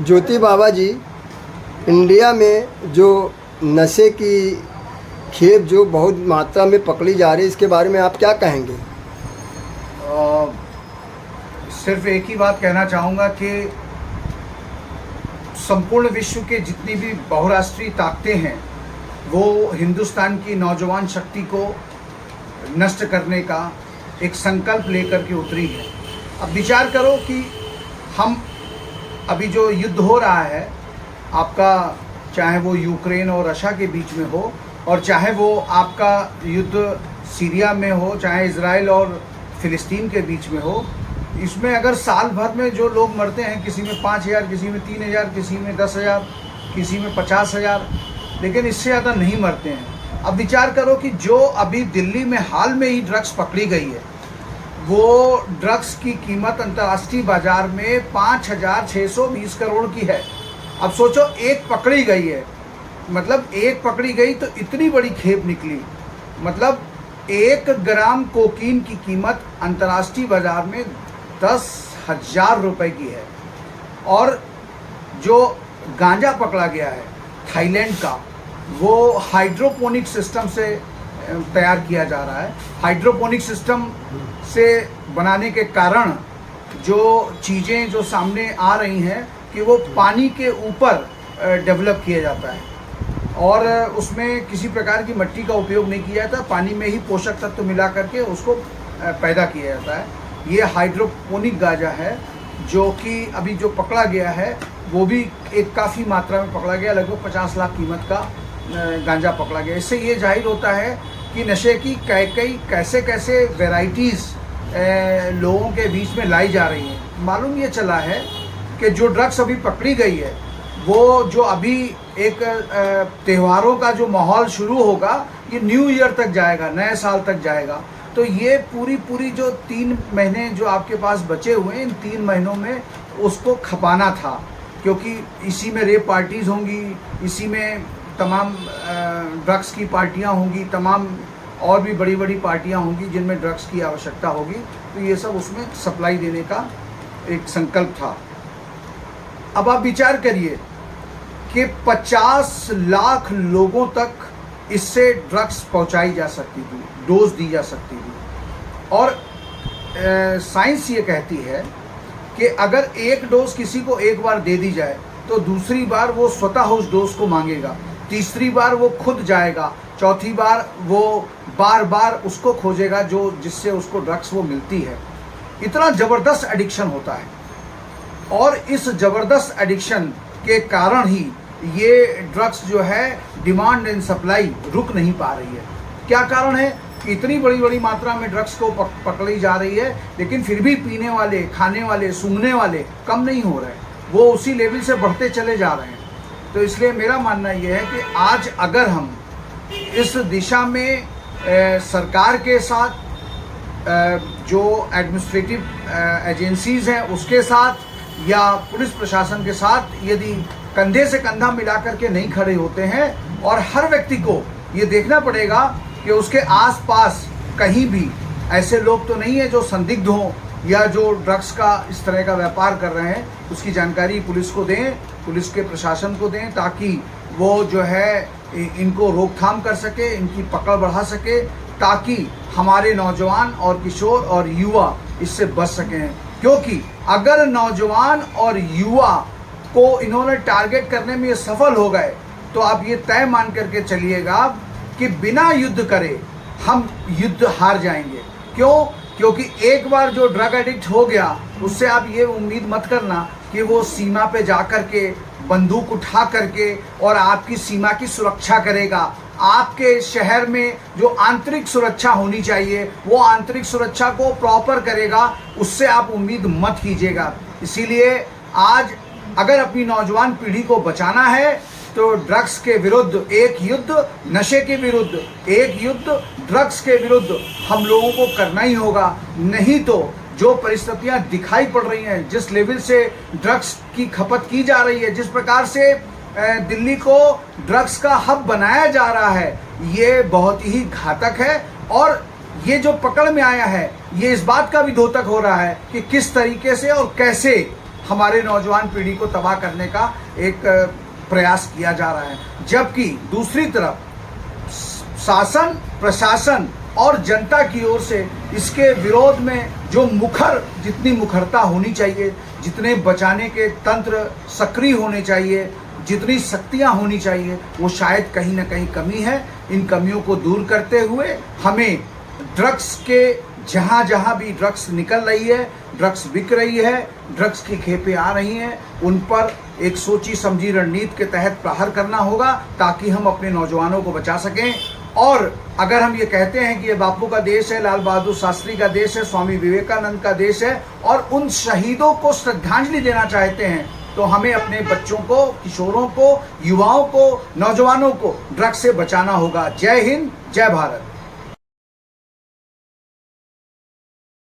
ज्योति बाबा जी, India में जो नशे की खेप जो बहुत मात्रा में पकड़ी जा रही है, इसके बारे में आप क्या कहेंगे? सिर्फ एक ही बात कहना चाहूँगा कि संपूर्ण विश्व के जितनी भी बहुराष्ट्रीय ताकतें हैं वो हिंदुस्तान की नौजवान शक्ति को नष्ट करने का एक संकल्प लेकर के उतरी है। अब विचार करो कि हम अभी जो युद्ध हो रहा है आपका, चाहे वो यूक्रेन और रशिया के बीच में हो, और चाहे वो आपका युद्ध सीरिया में हो, चाहे इजराइल और फिलिस्तीन के बीच में हो, इसमें अगर साल भर में जो लोग मरते हैं, किसी में 5,000, किसी में 3,000, किसी में 10,000, किसी में 50,000, लेकिन इससे ज़्यादा नहीं मरते हैं। अब विचार करो कि जो अभी दिल्ली में हाल में ही ड्रग्स पकड़ी गई है, वो ड्रग्स की कीमत अंतर्राष्ट्रीय बाजार में 5,620 करोड़ की है। अब सोचो, एक पकड़ी गई है, मतलब एक पकड़ी गई तो इतनी बड़ी खेप निकली, मतलब 1 ग्राम कोकीन की कीमत अंतर्राष्ट्रीय बाजार में 10,000 रुपये की है। और जो गांजा पकड़ा गया है थाईलैंड का, वो हाइड्रोपोनिक सिस्टम से तैयार किया जा रहा है। हाइड्रोपोनिक सिस्टम से बनाने के कारण जो चीज़ें जो सामने आ रही हैं कि वो पानी के ऊपर डेवलप किया जाता है और उसमें किसी प्रकार की मिट्टी का उपयोग नहीं किया जाता, पानी में ही पोषक तत्व मिला करके उसको पैदा किया जाता है। ये हाइड्रोपोनिक गांजा है जो कि अभी जो पकड़ा गया है वो भी एक काफ़ी मात्रा में पकड़ा गया, लगभग 50 लाख कीमत का गांजा पकड़ा गया। इससे ये जाहिर होता है कि नशे की कई कैसे कैसे वेराइटीज़ लोगों के बीच में लाई जा रही हैं। मालूम ये चला है कि जो ड्रग्स अभी पकड़ी गई है वो जो अभी एक त्योहारों का जो माहौल शुरू होगा, ये न्यू ईयर तक जाएगा, नए साल तक जाएगा। तो ये पूरी जो 3 महीने जो आपके पास बचे हुए हैं, इन 3 महीनों में उसको खपाना था, क्योंकि इसी में रेप पार्टीज़ होंगी, इसी में तमाम ड्रग्स की पार्टियां होंगी, तमाम और भी बड़ी बड़ी पार्टियां होंगी जिनमें ड्रग्स की आवश्यकता होगी। तो ये सब उसमें सप्लाई देने का एक संकल्प था। अब आप विचार करिए कि 50 लाख लोगों तक इससे ड्रग्स पहुंचाई जा सकती थी, डोज दी जा सकती थी। और साइंस ये कहती है कि अगर एक डोज किसी को एक बार दे दी जाए तो दूसरी बार वो स्वतः उस डोज को मांगेगा, तीसरी बार वो खुद जाएगा, चौथी बार वो बार बार उसको खोजेगा जो जिससे उसको ड्रग्स वो मिलती है। इतना ज़बरदस्त एडिक्शन होता है और इस ज़बरदस्त एडिक्शन के कारण ही ये ड्रग्स जो है डिमांड एंड सप्लाई रुक नहीं पा रही है। क्या कारण है कि इतनी बड़ी मात्रा में ड्रग्स को पकड़ी जा रही है, लेकिन फिर भी पीने वाले, खाने वाले, सूंघने वाले कम नहीं हो रहे, वो उसी लेवल से बढ़ते चले जा रहे हैं। तो इसलिए मेरा मानना ये है कि आज अगर हम इस दिशा में सरकार के साथ, जो एडमिनिस्ट्रेटिव एजेंसीज़ हैं उसके साथ, या पुलिस प्रशासन के साथ यदि कंधे से कंधा मिला करके नहीं खड़े होते हैं, और हर व्यक्ति को ये देखना पड़ेगा कि उसके आसपास कहीं भी ऐसे लोग तो नहीं है जो संदिग्ध हों या जो ड्रग्स का इस तरह का व्यापार कर रहे हैं, उसकी जानकारी पुलिस को दें, पुलिस के प्रशासन को दें, ताकि वो जो है इनको रोकथाम कर सके, इनकी पकड़ बढ़ा सके, ताकि हमारे नौजवान और किशोर और युवा इससे बच सकें। क्योंकि अगर नौजवान और युवा को इन्होंने टारगेट करने में ये सफल हो गए तो आप ये तय मान करके चलिएगा कि बिना युद्ध करे हम युद्ध हार जाएंगे। क्यों? क्योंकि एक बार जो ड्रग एडिक्ट हो गया उससे आप ये उम्मीद मत करना कि वो सीमा पे जा कर के बंदूक उठा करके और आपकी सीमा की सुरक्षा करेगा। आपके शहर में जो आंतरिक सुरक्षा होनी चाहिए वो आंतरिक सुरक्षा को प्रॉपर करेगा, उससे आप उम्मीद मत कीजिएगा। इसीलिए आज अगर अपनी नौजवान पीढ़ी को बचाना है तो ड्रग्स के विरुद्ध एक युद्ध, नशे के विरुद्ध एक युद्ध, ड्रग्स के विरुद्ध हम लोगों को करना ही होगा। नहीं तो जो परिस्थितियां दिखाई पड़ रही हैं, जिस लेवल से ड्रग्स की खपत की जा रही है, जिस प्रकार से दिल्ली को ड्रग्स का हब बनाया जा रहा है, ये बहुत ही घातक है। और ये जो पकड़ में आया है ये इस बात का भी द्योतक हो रहा है कि किस तरीके से और कैसे हमारे नौजवान पीढ़ी को तबाह करने का एक प्रयास किया जा रहा है। जबकि दूसरी तरफ शासन, प्रशासन और जनता की ओर से इसके विरोध में जो जितनी मुखरता होनी चाहिए, जितने बचाने के तंत्र सक्रिय होने चाहिए, जितनी शक्तियां होनी चाहिए, वो शायद कहीं ना कहीं कमी है। इन कमियों को दूर करते हुए हमें ड्रग्स के जहाँ जहाँ भी ड्रग्स निकल रही है, ड्रग्स बिक रही है, ड्रग्स की खेपें आ रही हैं, उन पर एक सोची समझी रणनीति के तहत प्रहार करना होगा ताकि हम अपने नौजवानों को बचा सकें। और अगर हम ये कहते हैं कि ये बापू का देश है, लाल बहादुर शास्त्री का देश है, स्वामी विवेकानंद का देश है और उन शहीदों को श्रद्धांजलि देना चाहते हैं, तो हमें अपने बच्चों को, किशोरों को, युवाओं को, नौजवानों को ड्रग्स से बचाना होगा। जय हिंद, जय भारत।